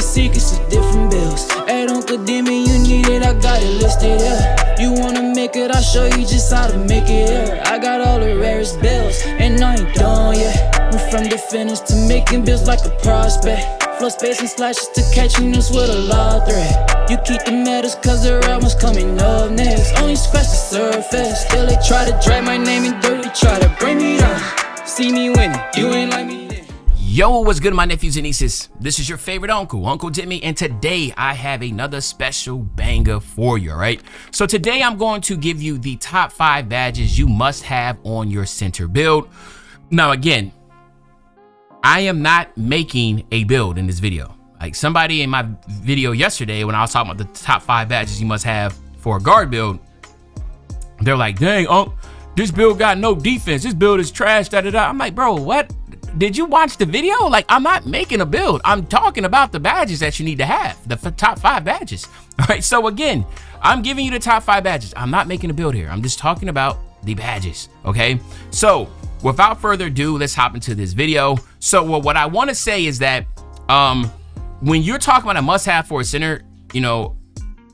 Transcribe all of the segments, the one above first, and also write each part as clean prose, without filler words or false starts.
secrets of different bills. At Uncle Demi, you need it, I got it listed here. You wanna make it, I'll show you just how to make it here. I got all the rarest bills, and I ain't done yet. Went from the finish to making bills like a prospect. Flow space and slashes to catching us with a law threat. You keep the medals cause the right one's coming up next. Only scratch the surface. Still they try to drag my name in dirt, they try to bring me down. See me winning, you ain't like me then. Yo, what's good, my nephews and nieces? This is your favorite uncle, Uncle Demi, and today I have another special banger for you, right? So today I'm going to give you the top 5 badges you must have on your center build. Now again, I am not making a build in this video. Like somebody in my video yesterday when I was talking about the top 5 badges you must have for a guard build, they're like, dang, this build got no defense. This build is trash, da-da-da. I'm like, bro, what? Did you watch the video? Like, I'm not making a build. I'm talking about the badges that you need to have, the top 5 badges. All right, so again, I'm giving you the top 5 badges. I'm not making a build here. I'm just talking about the badges, okay? So without further ado, let's hop into this video. So what I want to say is that when you're talking about a must-have for a center, you know,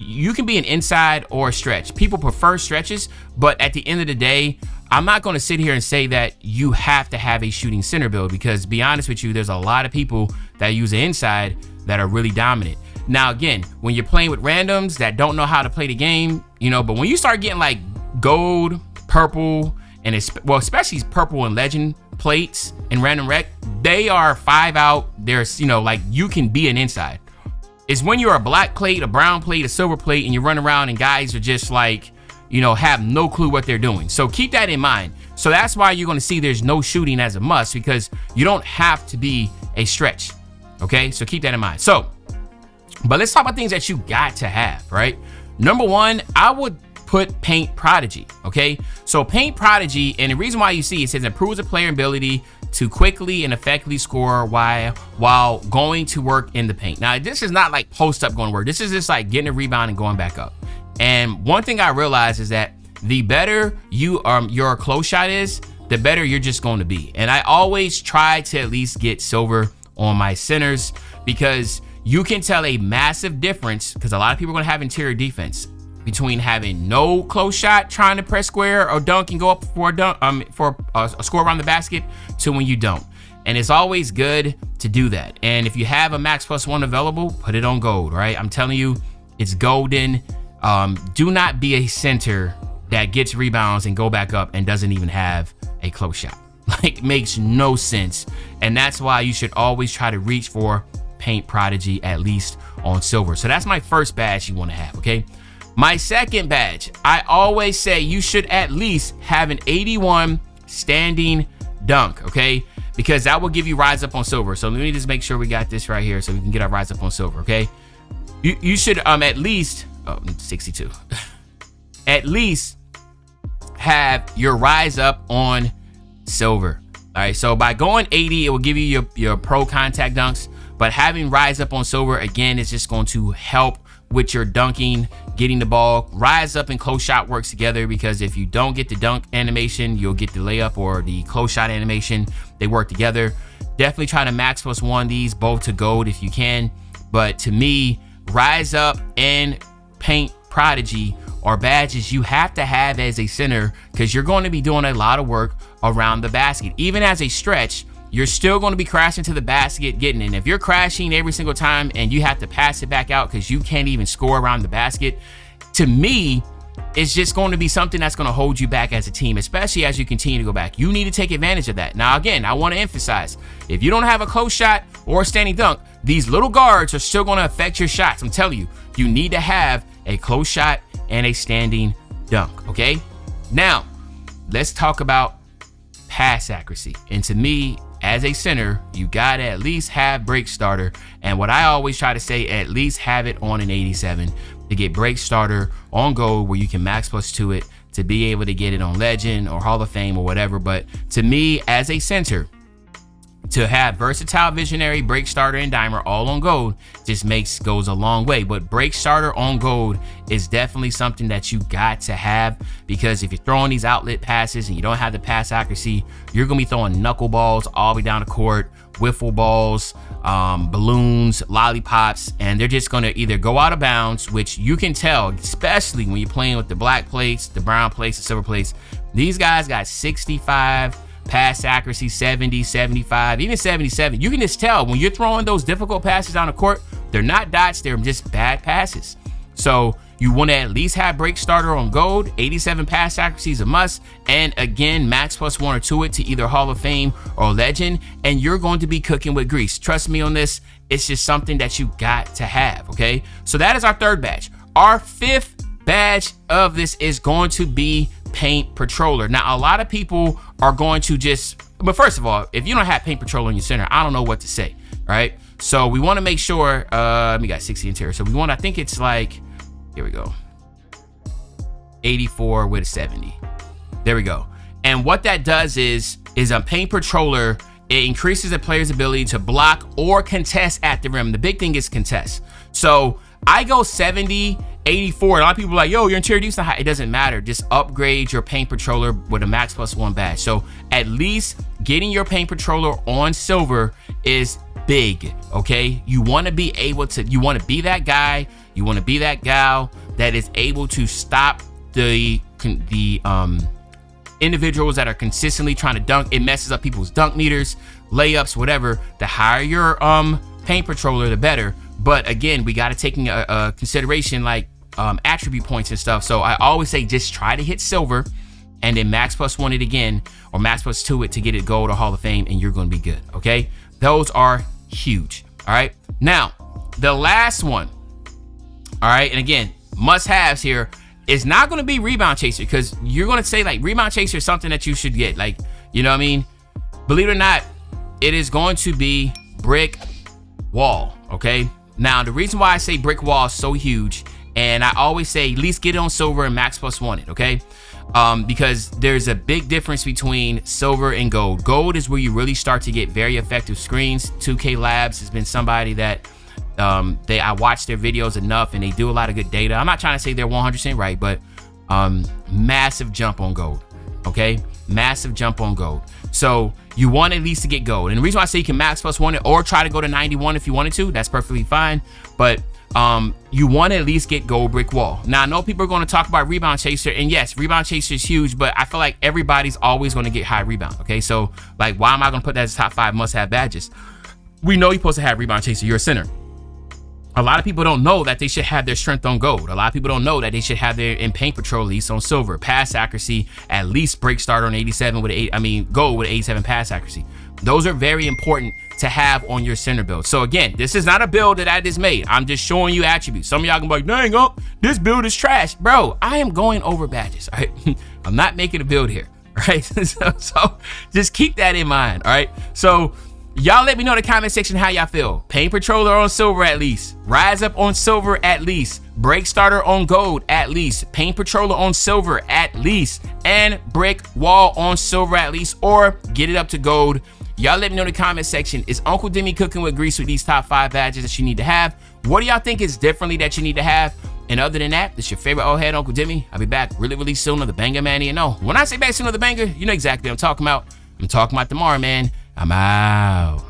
you can be an inside or a stretch. People prefer stretches, but at the end of the day, I'm not going to sit here and say that you have to have a shooting center build, because to be honest with you, there's a lot of people that use an inside that are really dominant. Now, again, when you're playing with randoms that don't know how to play the game, you know, but when you start getting like gold, purple, and especially purple and legend plates in random rec, they are 5 out. There's, you know, like you can be an inside. It's when you're a black plate, a brown plate, a silver plate, and you run around and guys are just like, you know, have no clue what they're doing. So keep that in mind. So that's why you're going to see there's no shooting as a must, because you don't have to be a stretch. Okay, so keep that in mind. So, but let's talk about things that you got to have, right? Number 1, I would put Paint Prodigy, okay? So Paint Prodigy, and the reason why you see it says improves the player ability to quickly and effectively score while going to work in the paint. Now, this is not like post up going to work. This is just like getting a rebound and going back up. And one thing I realized is that the better your close shot is, the better you're just going to be. And I always try to at least get silver on my centers, because you can tell a massive difference, because a lot of people are going to have interior defense, between having no close shot trying to press square or dunk and go up for a dunk, for a score around the basket, to when you don't. And it's always good to do that. And if you have a max +1 available, put it on gold, right? I'm telling you, it's golden. Do not be a center that gets rebounds and go back up and doesn't even have a close shot. Like, makes no sense. And that's why you should always try to reach for Paint Prodigy, at least on silver. So that's my first badge you want to have, okay? My second badge, I always say you should at least have an 81 standing dunk, okay? Because that will give you rise up on silver. So let me just make sure we got this right here so we can get our rise up on silver, okay? You should at least, 62. At least have your rise up on silver. All right, so by going 80, it will give you your pro contact dunks. But having rise up on silver, again, is just going to help with your dunking, getting the ball. Rise up and close shot works together, because if you don't get the dunk animation, you'll get the layup or the close shot animation. They work together. Definitely try to max +1 these both to gold if you can. But to me, rise up and Paint Prodigy are badges you have to have as a center, because you're going to be doing a lot of work around the basket. Even as a stretch, you're still going to be crashing to the basket, getting in. If you're crashing every single time and you have to pass it back out because you can't even score around the basket, to me, it's just going to be something that's going to hold you back as a team, especially as you continue to go back. You need to take advantage of that. Now, again, I want to emphasize, if you don't have a close shot or a standing dunk, these little guards are still going to affect your shots. I'm telling you, you need to have a close shot and a standing dunk, okay? Now, let's talk about pass accuracy. And to me, as a center, you gotta at least have break starter. And what I always try to say, at least have it on an 87 to get break starter on gold, where you can max +2 it to be able to get it on legend or Hall of Fame or whatever. But to me, as a center, to have versatile, visionary, break starter, and dimer all on gold just goes a long way. But break starter on gold is definitely something that you got to have, because if you're throwing these outlet passes and you don't have the pass accuracy, you're gonna be throwing knuckleballs all the way down the court wiffle balls, balloons, lollipops, and they're just gonna either go out of bounds, which you can tell, especially when you're playing with the black plates, the brown plates, the silver plates. These guys got 65 pass accuracy, 70, 75, even 77. You can just tell when you're throwing those difficult passes down the court, they're not dots, they're just bad passes. So you want to at least have break starter on gold. 87 pass accuracy is a must. And again, max +1 or 2 it to either Hall of Fame or Legend. And you're going to be cooking with grease. Trust me on this. It's just something that you got to have, okay? So that is our third badge. Our fifth badge of this is going to be Paint Patroller. Now, a lot of people are going to but first of all, if you don't have Paint Patroller in your center, I don't know what to say, right? So we want to make sure, we got 60 interior. So we want, I think it's like, here we go, 84 with a 70. There we go. And what that does is a Paint Patroller, it increases the player's ability to block or contest at the rim. The big thing is contest. So I go 70, 84. A lot of people are like, yo, your interior defense high. It doesn't matter. Just upgrade your Paint Patroller with a max +1 badge. So at least getting your Paint Patroller on silver is big, okay? You want to be able to, you want to be that guy, you want to be that gal that is able to stop the individuals that are consistently trying to dunk. It messes up people's dunk meters, layups, whatever. The higher your Paint Patroller, the better. But again, we got to take into consideration like attribute points and stuff. So I always say just try to hit silver and then max +1 it again, or max +2 it to get it gold or Hall of Fame, and you're going to be good, okay? Those are huge, all right? Now, the last one, all right, and again, must-haves here is not going to be Rebound Chaser, because you're going to say, like, Rebound Chaser is something that you should get, like, you know what I mean? Believe it or not, it is going to be Brick Wall, okay? Now, the reason why I say Brick Wall is so huge, and I always say at least get it on silver and max +1 it, okay? Because there's a big difference between silver and gold. Gold is where you really start to get very effective screens. 2K Labs has been somebody that I watch their videos enough, and they do a lot of good data. I'm not trying to say they're 100% right, but massive jump on gold, okay? Massive jump on gold. So you want at least to get gold. And the reason why I say you can max +1 it or try to go to 91 if you wanted to, that's perfectly fine. But you want to at least get gold Brick Wall. Now, I know people are going to talk about Rebound Chaser, and yes, Rebound Chaser is huge, but I feel like everybody's always going to get high rebound, okay? So, like, why am I going to put that as top 5 must-have badges? We know you're supposed to have Rebound Chaser. You're a center. A lot of people don't know that they should have their strength on gold. A lot of people don't know that they should have their in Paint Patrol at least on silver. Pass accuracy, at least break starter on 87 with gold with 87 pass accuracy. Those are very important to have on your center build. So again, this is not a build that I just made. I'm just showing you attributes. Some of y'all can be like, dang, this build is trash. Bro, I am going over badges, all right? I'm not making a build here, all right? so just keep that in mind, all right? So y'all let me know in the comment section how y'all feel. Paint Patroller on silver at least. Rise Up on silver at least. Break Starter on gold at least. Paint Patroller on silver at least. And Brick Wall on silver at least. Or get it up to gold. Y'all let me know in the comment section. Is Uncle Demi cooking with grease with these top 5 badges that you need to have? What do y'all think is differently that you need to have? And other than that, this is your favorite old head, Uncle Demi. I'll be back really soon on the Banger Man. You know, when I say back soon on the Banger, you know exactly what I'm talking about. I'm talking about tomorrow, man. I'm out.